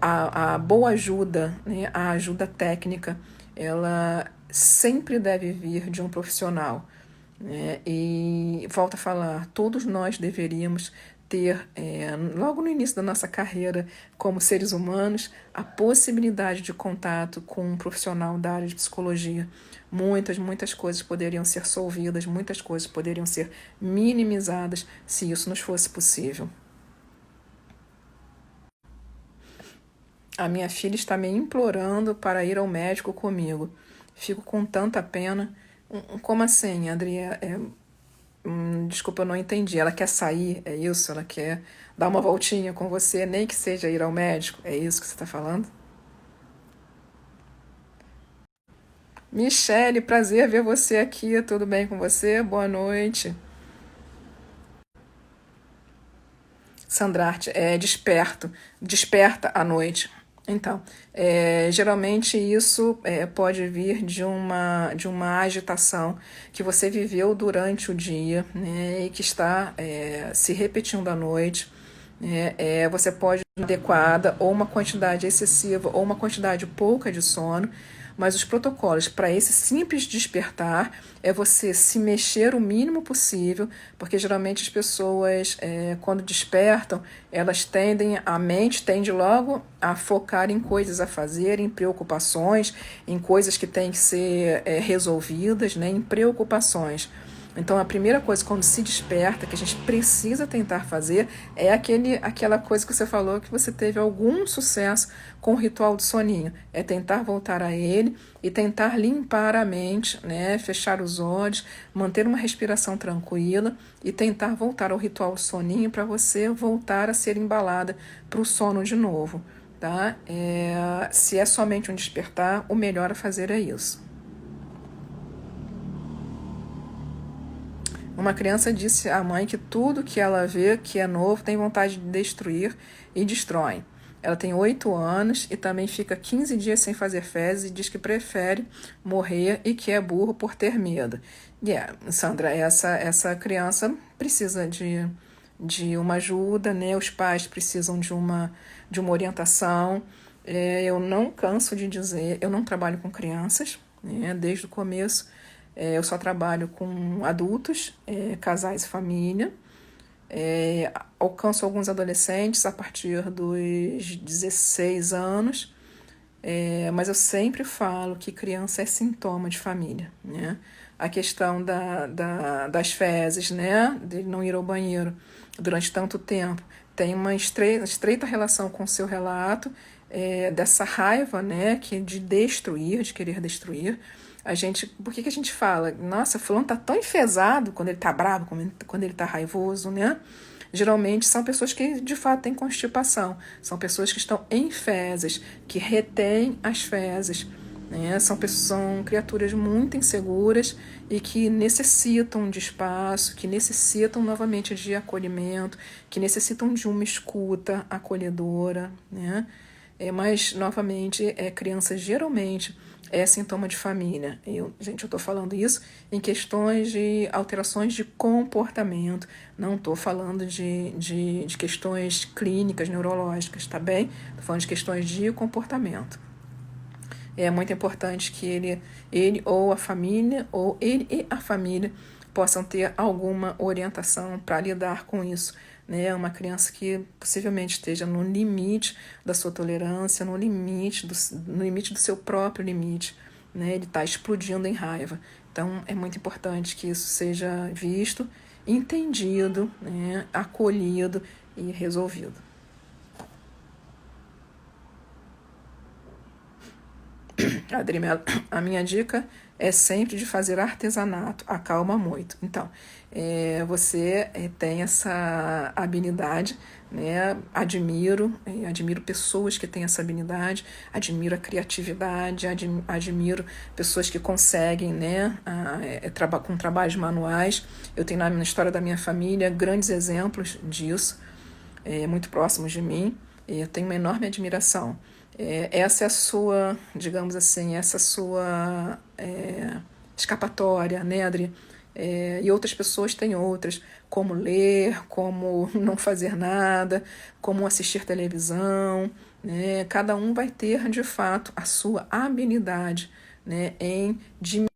A boa ajuda, né, a ajuda técnica, ela sempre deve vir de um profissional. Né? E volto a falar, todos nós deveríamos ter, logo no início da nossa carreira como seres humanos, a possibilidade de contato com um profissional da área de psicologia. Muitas coisas poderiam ser solvidas, muitas coisas poderiam ser minimizadas se isso nos fosse possível. A minha filha está me implorando para ir ao médico comigo. Fico com tanta pena. Como assim, Adria? Desculpa, eu não entendi. Ela quer sair, é isso? Ela quer dar uma voltinha com você, nem que seja ir ao médico? É isso que você está falando? Michele, prazer ver você aqui. Tudo bem com você? Boa noite. Sandrart, desperta à noite. Então, geralmente isso pode vir de uma agitação que você viveu durante o dia, né, e que está se repetindo à noite. Você pode ter adequada ou uma quantidade excessiva ou uma quantidade pouca de sono, mas os protocolos para esse simples despertar é você se mexer o mínimo possível, porque geralmente as pessoas, quando despertam, a mente tende logo a focar em coisas a fazer, em preocupações, em coisas que têm que ser resolvidas, né, em preocupações. Então, a primeira coisa, quando se desperta, que a gente precisa tentar fazer, é aquela coisa que você falou, que você teve algum sucesso com o ritual do soninho. É tentar voltar a ele e tentar limpar a mente, né? Fechar os olhos, manter uma respiração tranquila e tentar voltar ao ritual do soninho para você voltar a ser embalada para o sono de novo. Tá? Se é somente um despertar, o melhor a fazer é isso. Uma criança disse à mãe que tudo que ela vê que é novo tem vontade de destruir e destrói. Ela tem 8 anos e também fica 15 dias sem fazer fezes e diz que prefere morrer e que é burro por ter medo. Sandra, essa criança precisa de uma ajuda, né? Os pais precisam de uma orientação. Eu não canso de dizer, eu não trabalho com crianças, né? Desde o começo. Eu só trabalho com adultos, casais e família. Alcanço alguns adolescentes a partir dos 16 anos, mas eu sempre falo que criança é sintoma de família, né? A questão das fezes, né? De não ir ao banheiro durante tanto tempo, tem uma estreita relação com o seu relato, dessa raiva, né? De destruir, de querer destruir. Por que a gente fala, nossa, fulano tá tão enfesado quando ele tá bravo, quando ele tá raivoso, né? Geralmente são pessoas que de fato têm constipação, são pessoas que estão em fezes, que retêm as fezes, né? São criaturas muito inseguras e que necessitam de espaço, que necessitam novamente de acolhimento, que necessitam de uma escuta acolhedora, né? Mas, novamente, crianças geralmente é sintoma de família. Gente, eu estou falando isso em questões de alterações de comportamento, não estou falando de questões clínicas, neurológicas, tá bem? Estou falando de questões de comportamento. É muito importante que ele ou a família, ou ele e a família possam ter alguma orientação para lidar com isso, né? Uma criança que possivelmente esteja no limite da sua tolerância, no limite do seu próprio limite, né? Ele está explodindo em raiva. Então, é muito importante que isso seja visto, entendido, né? Acolhido e resolvido. Adrimelo, a minha dica é sempre de fazer artesanato, acalma muito. Então, você tem essa habilidade, né? Admiro pessoas que têm essa habilidade, admiro a criatividade, admiro pessoas que conseguem, né? Com trabalhos manuais. Eu tenho na história da minha família grandes exemplos disso, muito próximos de mim. Eu tenho uma enorme admiração. Essa é a sua, digamos assim, escapatória, né, Adri? E outras pessoas têm outras, como ler, como não fazer nada, como assistir televisão, né? Cada um vai ter, de fato, a sua habilidade, né, em diminuir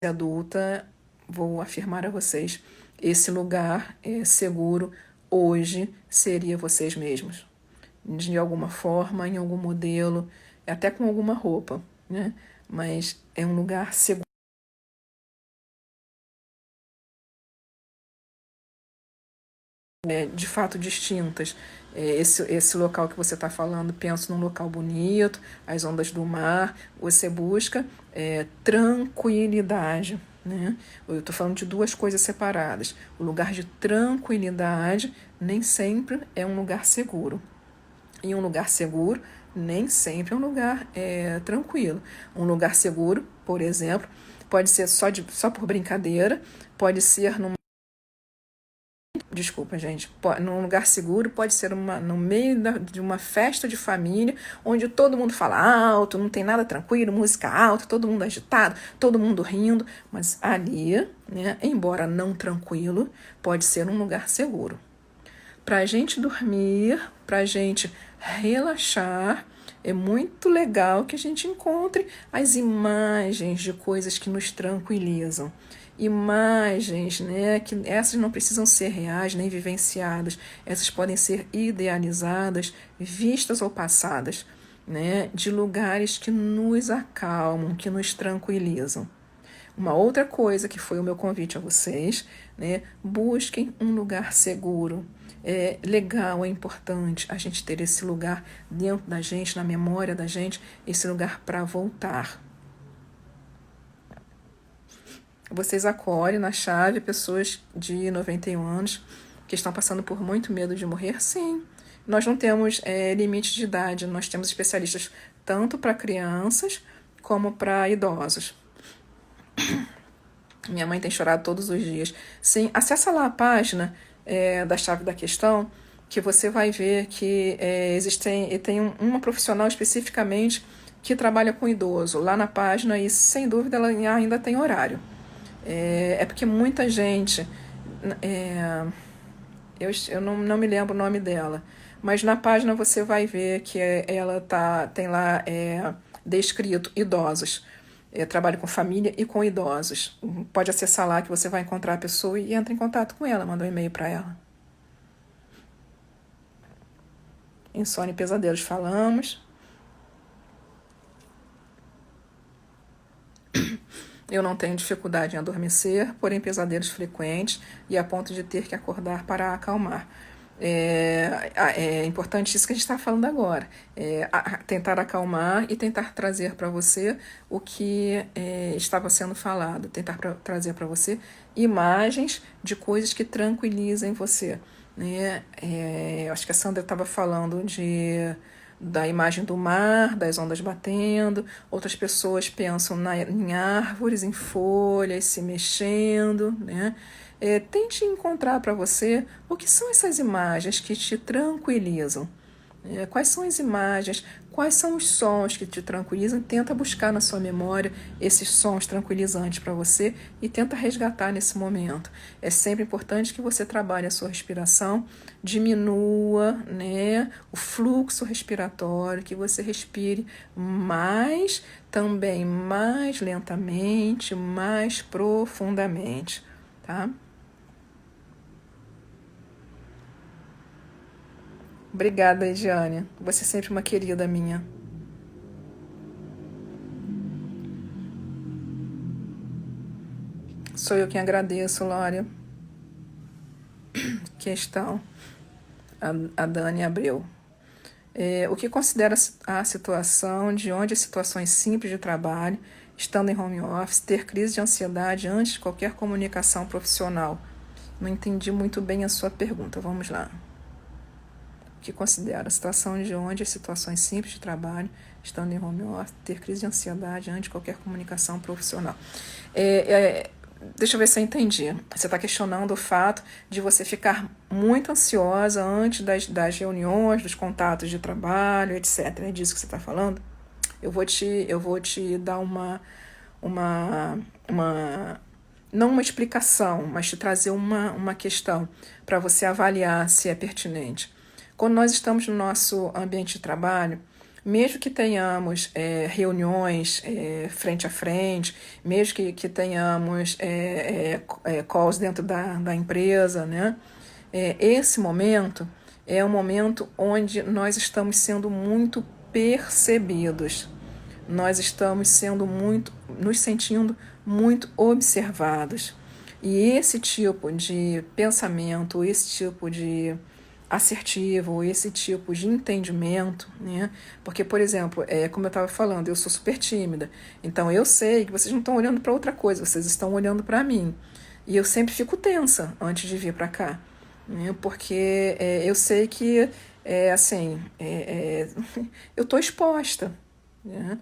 adulta, vou afirmar a vocês, esse lugar seguro hoje seria vocês mesmos. De alguma forma, em algum modelo, até com alguma roupa, né? Mas é um lugar seguro. De fato distintas. Esse local que você está falando, penso num local bonito, as ondas do mar, você busca tranquilidade. Né? Eu estou falando de duas coisas separadas. O lugar de tranquilidade nem sempre é um lugar seguro. E um lugar seguro nem sempre é um lugar tranquilo. Um lugar seguro, por exemplo, pode ser só por brincadeira, pode ser numa. Desculpa, gente. Num lugar seguro pode ser no meio de uma festa de família, onde todo mundo fala alto, não tem nada tranquilo, música alta, todo mundo agitado, todo mundo rindo. Mas ali, né, embora não tranquilo, pode ser um lugar seguro. Para a gente dormir, para a gente relaxar, é muito legal que a gente encontre as imagens de coisas que nos tranquilizam. Imagens, né, que essas não precisam ser reais nem vivenciadas, essas podem ser idealizadas, vistas ou passadas, né, de lugares que nos acalmam, que nos tranquilizam. Uma outra coisa que foi o meu convite a vocês, né, busquem um lugar seguro. É legal, é importante a gente ter esse lugar dentro da gente, na memória da gente, esse lugar para voltar. Vocês acolhem na chave pessoas de 91 anos que estão passando por muito medo de morrer? Sim. Nós não temos limite de idade, nós temos especialistas tanto para crianças como para idosos. Minha mãe tem chorado todos os dias. Sim, acessa lá a página da chave da questão, que você vai ver que tem uma profissional especificamente que trabalha com idoso lá na página e, sem dúvida, ela ainda tem horário. Porque muita gente... eu não me lembro o nome dela, mas na página você vai ver que ela tem lá descrito idosos. Trabalho com família e com idosos. Pode acessar lá que você vai encontrar a pessoa e entra em contato com ela, manda um e-mail para ela. Insônia e pesadelos, falamos. Eu não tenho dificuldade em adormecer, porém pesadelos frequentes e a ponto de ter que acordar para acalmar. É importante isso que a gente está falando agora. Tentar acalmar e tentar trazer para você o que estava sendo falado. Tentar trazer para você imagens de coisas que tranquilizem você. Né? Acho que a Sandra estava falando da imagem do mar, das ondas batendo. Outras pessoas pensam em árvores, em folhas se mexendo, né? Tente encontrar para você o que são essas imagens que te tranquilizam. Quais são as imagens, quais são os sons que te tranquilizam. Tenta buscar na sua memória esses sons tranquilizantes para você e tenta resgatar nesse momento. É sempre importante que você trabalhe a sua respiração, diminua, né, o fluxo respiratório, que você respire também mais lentamente, mais profundamente, tá? Obrigada, Ediane. Você é sempre uma querida minha. Sou eu quem agradeço, Lória. Questão. A Dani Abreu. O que considera a situação de onde as situações simples de trabalho, estando em home office, ter crise de ansiedade antes de qualquer comunicação profissional? Não entendi muito bem a sua pergunta. Vamos lá. Que considera a situação de onde as situações simples de trabalho, estando em home office, ter crise de ansiedade antes de qualquer comunicação profissional. Deixa eu ver se eu entendi. Você está questionando o fato de você ficar muito ansiosa antes das reuniões, dos contatos de trabalho, etc. É disso que você está falando? Eu vou te dar não uma explicação, mas te trazer uma questão para você avaliar se é pertinente. Quando nós estamos no nosso ambiente de trabalho, mesmo que tenhamos reuniões frente a frente, mesmo que tenhamos calls dentro da empresa, né? Esse momento é um momento onde nós estamos sendo muito percebidos, nós estamos nos sentindo muito observados. E esse tipo de pensamento, esse tipo de assertivo, esse tipo de entendimento, né? Porque, por exemplo, como eu estava falando, eu sou super tímida, então eu sei que vocês não estão olhando para outra coisa, vocês estão olhando para mim. E eu sempre fico tensa antes de vir para cá, né? Porque eu sei que, assim, eu estou exposta, né?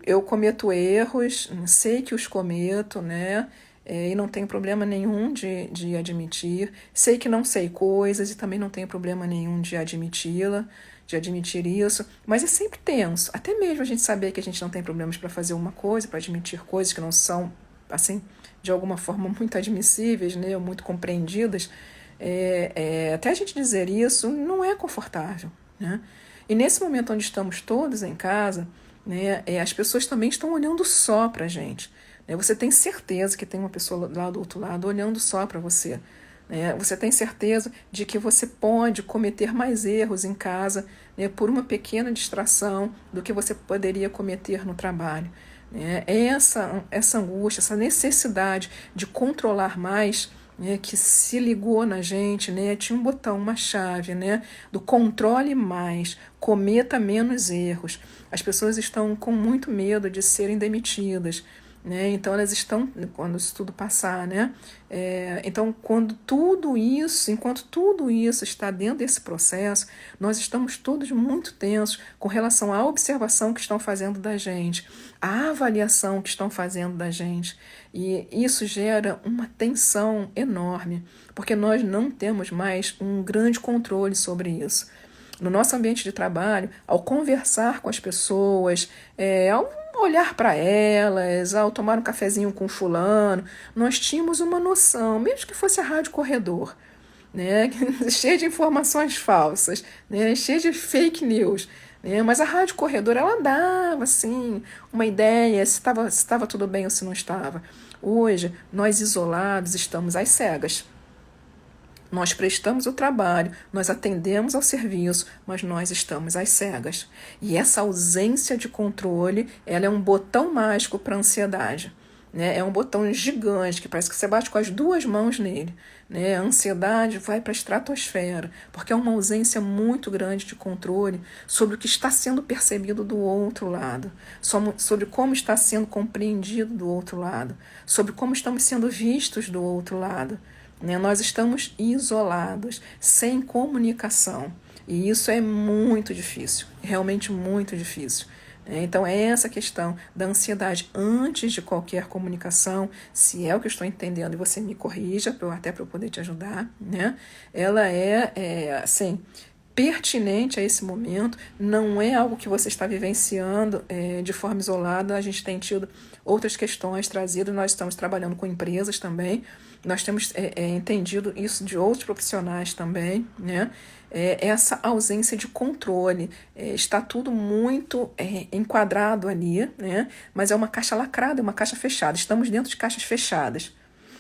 Eu cometo erros, sei que os cometo, né? E não tenho problema nenhum de admitir. Sei que não sei coisas e também não tenho problema nenhum de admitir isso, mas é sempre tenso. Até mesmo a gente saber que a gente não tem problemas para fazer uma coisa, para admitir coisas que não são, assim, de alguma forma muito admissíveis, né? Ou muito compreendidas. Até a gente dizer isso não é confortável, né? E nesse momento onde estamos todos em casa, né, as pessoas também estão olhando só para a gente. Né? Você tem certeza que tem uma pessoa lá do outro lado olhando só para você. Né? Você tem certeza de que você pode cometer mais erros em casa, né, por uma pequena distração do que você poderia cometer no trabalho. Né? Essa angústia, essa necessidade de controlar mais, né, que se ligou na gente, né, tinha um botão, uma chave, né, do controle mais, cometa menos erros. As pessoas estão com muito medo de serem demitidas, né, então elas estão, quando isso tudo passar, né, então enquanto tudo isso está dentro desse processo, nós estamos todos muito tensos com relação à observação que estão fazendo da gente, à avaliação que estão fazendo da gente. E isso gera uma tensão enorme, porque nós não temos mais um grande controle sobre isso. No nosso ambiente de trabalho, ao conversar com as pessoas, ao olhar para elas, ao tomar um cafezinho com fulano, nós tínhamos uma noção, mesmo que fosse a rádio corredor, né, cheia de informações falsas, né, cheia de fake news, né, mas a rádio corredor ela dava assim uma ideia se estava tudo bem ou se não estava. Hoje nós isolados estamos às cegas. Nós prestamos o trabalho, nós atendemos ao serviço, mas nós estamos às cegas. E essa ausência de controle, ela é um botão mágico para a ansiedade. Né? É um botão gigante que parece que você bate com as duas mãos nele. Né? A ansiedade vai para a estratosfera, porque é uma ausência muito grande de controle sobre o que está sendo percebido do outro lado, sobre como está sendo compreendido do outro lado, sobre como estamos sendo vistos do outro lado. Né? Nós estamos isolados, sem comunicação. E isso é muito difícil, realmente muito difícil. Então, é essa questão da ansiedade antes de qualquer comunicação, se é o que eu estou entendendo, e você me corrija, até para eu poder te ajudar, né? Ela assim, pertinente a esse momento, não é algo que você está vivenciando de forma isolada. A gente tem tido outras questões trazidas, nós estamos trabalhando com empresas também, nós temos entendido isso de outros profissionais também, né? Essa ausência de controle, está tudo muito enquadrado ali, né? Mas é uma caixa lacrada, é uma caixa fechada, estamos dentro de caixas fechadas.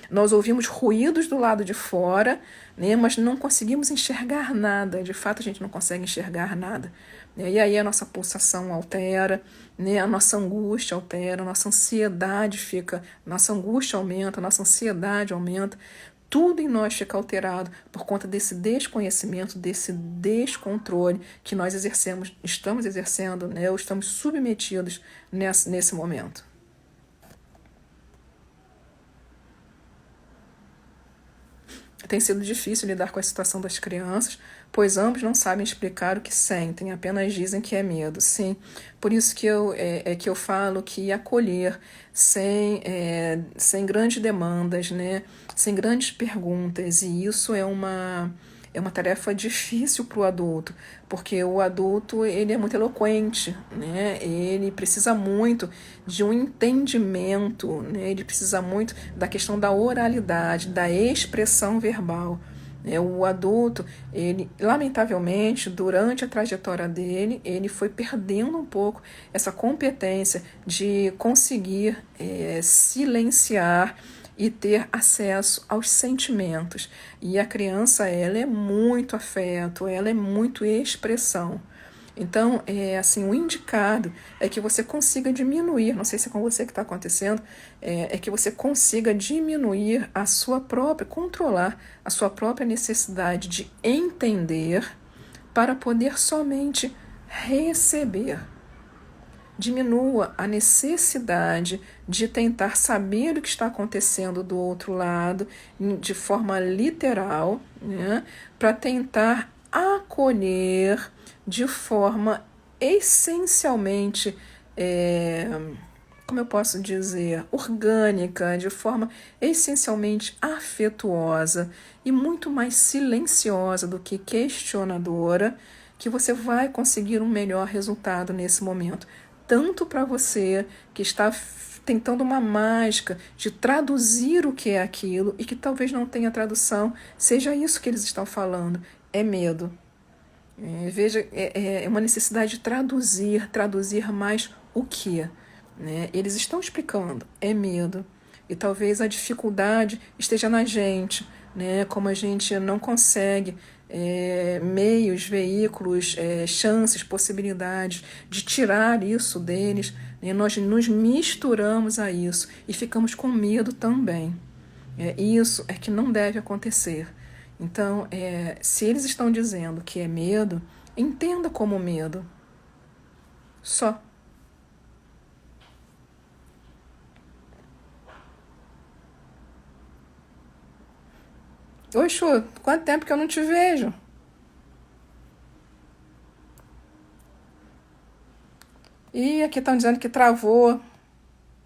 Nós ouvimos ruídos do lado de fora, né, mas não conseguimos enxergar nada. De fato, a gente não consegue enxergar nada. E aí a nossa pulsação altera, né, a nossa angústia altera, a nossa ansiedade fica, nossa angústia aumenta, a nossa ansiedade aumenta. Tudo em nós fica alterado por conta desse desconhecimento, desse descontrole que nós estamos exercendo, né, ou estamos submetidos nesse momento. Tem sido difícil lidar com a situação das crianças, pois ambos não sabem explicar o que sentem, apenas dizem que é medo. Sim, por isso que eu falo que acolher sem grandes demandas, né? Sem grandes perguntas, e isso é uma tarefa difícil para o adulto, porque o adulto ele é muito eloquente, né? Ele precisa muito de um entendimento, né? Ele precisa muito da questão da oralidade, da expressão verbal. O adulto, ele, lamentavelmente, durante a trajetória dele, ele foi perdendo um pouco essa competência de conseguir silenciar e ter acesso aos sentimentos. E a criança, ela é muito afeto, ela é muito expressão. Então, assim, o indicado é que você consiga diminuir, não sei se é com você que está acontecendo, é que você consiga diminuir a sua própria, controlar a sua própria necessidade de entender para poder somente receber. Diminua a necessidade de tentar saber o que está acontecendo do outro lado de forma literal, né, para tentar acolher de forma essencialmente, como eu posso dizer, orgânica, de forma essencialmente afetuosa e muito mais silenciosa do que questionadora, que você vai conseguir um melhor resultado nesse momento. Tanto para você que está tentando uma mágica de traduzir o que é aquilo e que talvez não tenha tradução, seja isso que eles estão falando, é medo. Veja, é uma necessidade de traduzir mais o que, né? Eles estão explicando, é medo. E talvez a dificuldade esteja na gente, né? Como a gente não consegue meios, veículos, chances, possibilidades de tirar isso deles, né? Nós nos misturamos a isso e ficamos com medo também. Isso é que não deve acontecer. Então, se eles estão dizendo que é medo, entenda como medo. Só. Oi, Chu, quanto tempo que eu não te vejo? E aqui estão dizendo que travou.